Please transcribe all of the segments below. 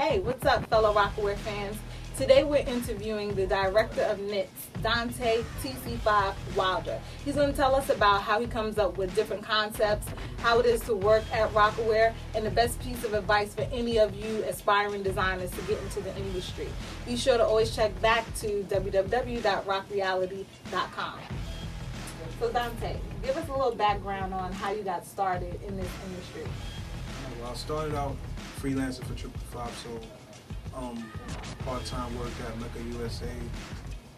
Hey, what's up, fellow Rocawear fans? Today we're interviewing the director of knits, Dontay TC5 Wilder. He's going to tell us about how he comes up with different concepts, how it is to work at Rocawear, and the best piece of advice for any of you aspiring designers to get into the industry. Be sure to always check back to www.rocreality.com. So Dontay, give us a little background on how you got started in this industry. Well, I started out freelancing for TC5, so part-time work at Mecca USA.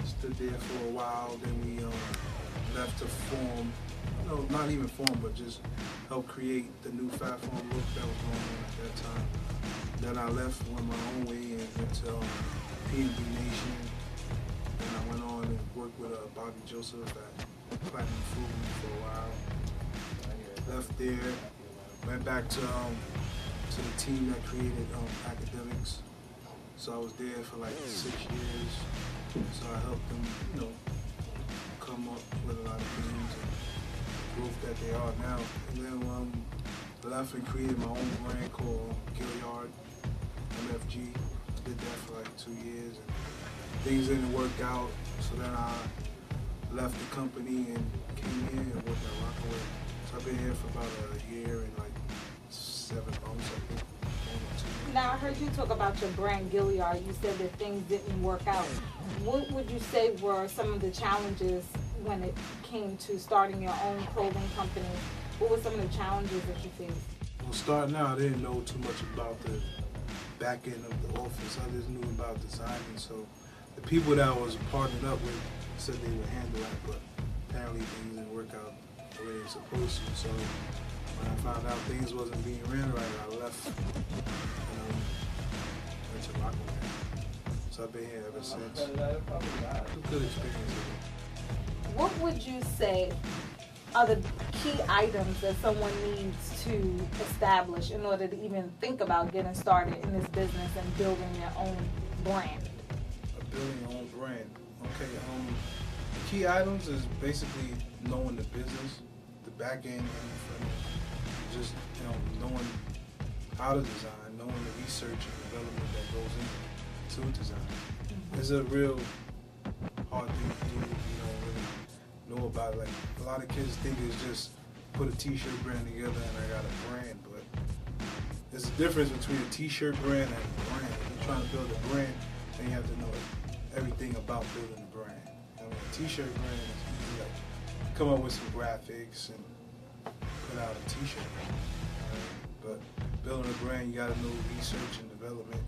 Stood there for a while, then we left to form, not even form, but just help create the new fat form look that was going on at that time. Then I left, went my own way and went to PNB Nation. Then I went on and worked with Bobby Joseph at Platinum Food for a while. Left there, went back to the team that created Academics. So I was there for like 6 years. So I helped them, come up with a lot of things and growth that they are now. And then left and created my own brand called Gilliard, MFG. I did that for like 2 years and things didn't work out. So then I left the company and came here and worked at Rocawear. So I've been here for about a year and like 7 months, I think. Now I heard you talk about your brand Gilliard. You said that things didn't work out. What would you say were some of the challenges when it came to starting your own clothing company? What were some of the challenges that you faced? Well, starting out, I didn't know too much about the back end of the office. I just knew about designing. So the people that I was partnered up with said they would handle that, but apparently things didn't work out the way they were supposed to. So when I found out things wasn't being ran right, I left and went to Rocawear. So I've been here ever since. It's a good experience. What would you say are the key items that someone needs to establish in order to even think about getting started in this business and building their own brand? Building your own brand. Okay. The key items is basically knowing the business, the back end and the front end. Just knowing how to design, knowing the research and development that goes into design. It's a real hard thing to do if you don't really know about it. Like a lot of kids think it's just put a t-shirt brand together and I got a brand, but there's a difference between a t-shirt brand and a brand. If you're trying to build a brand, then you have to know everything about building a brand. I mean, a t-shirt brand is easy, like come up with some graphics and put out a t-shirt. But building a brand, you gotta know research and development.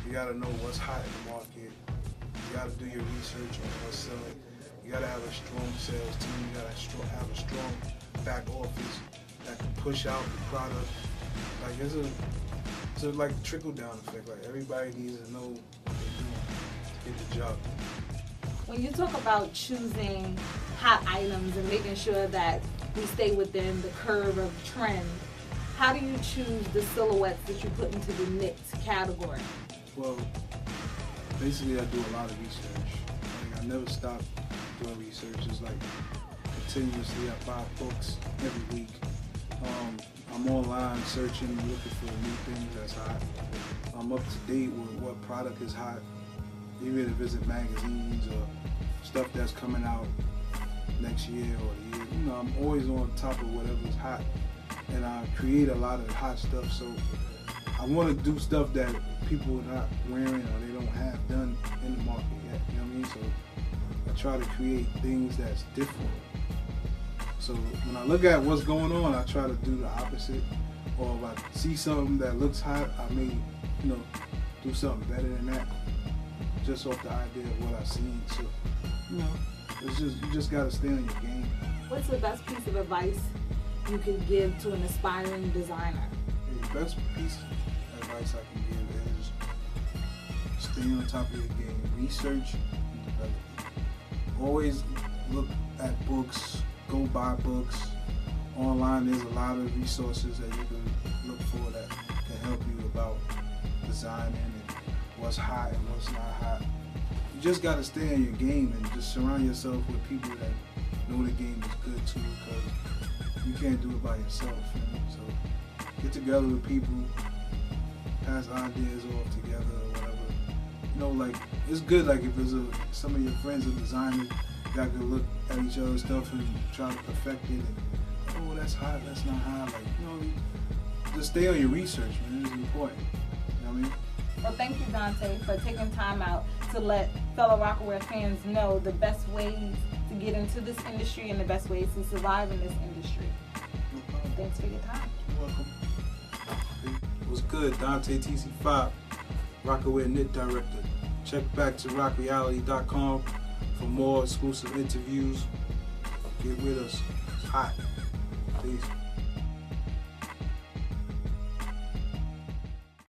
You gotta know what's hot in the market. You gotta do your research on what's selling. You gotta have a strong sales team. You gotta have a strong back office that can push out the product. Like it's a like trickle-down effect. Like everybody needs to know what they're doing to get the job done. When you talk about choosing hot items and making sure that we stay within the curve of trend, how do you choose the silhouettes that you put into the knits category? Well, basically I do a lot of research. Like I never stop doing research. It's like continuously. I buy books every week. I'm online searching, looking for new things that's hot. I'm up to date with what product is hot, even if it's in magazines or stuff that's coming out next year or the year. I'm always on top of whatever's hot, and I create a lot of hot stuff. So I want to do stuff that people are not wearing or they don't have done in the market yet. You know what I mean? So I try to create things that's different. So when I look at what's going on, I try to do the opposite. Or if I see something that looks hot, I may, do something better than that, just off the idea of what I've seen. So, you just gotta stay on your game. What's the best piece of advice you can give to an aspiring designer? The best piece of advice I can give is stay on top of your game. Research and develop. Always look at books. Go buy books. Online, there's a lot of resources that you can look for that can help you about designing and what's hot and what's not hot. You just got to stay in your game and just surround yourself with people that know the game is good too, because you can't do it by yourself. So get together with people, pass ideas off together or whatever. You know, like, it's good, like, if there's some of your friends are designers, y'all can look at each other's stuff and try to perfect it. And, oh, that's hot, that's not hot. Like, you know, just stay on your research, man. It's important. You know what I mean? Well, thank you, Dontay, for taking time out to let fellow Rocawear fans know the best ways to get into this industry and the best ways to survive in this industry. No problem. Thanks for your time. You're welcome. What's good? Dontay TC5, Rocawear Knit Director. Check back to RocReality.com for more exclusive interviews. Get with us. It's hot. Peace.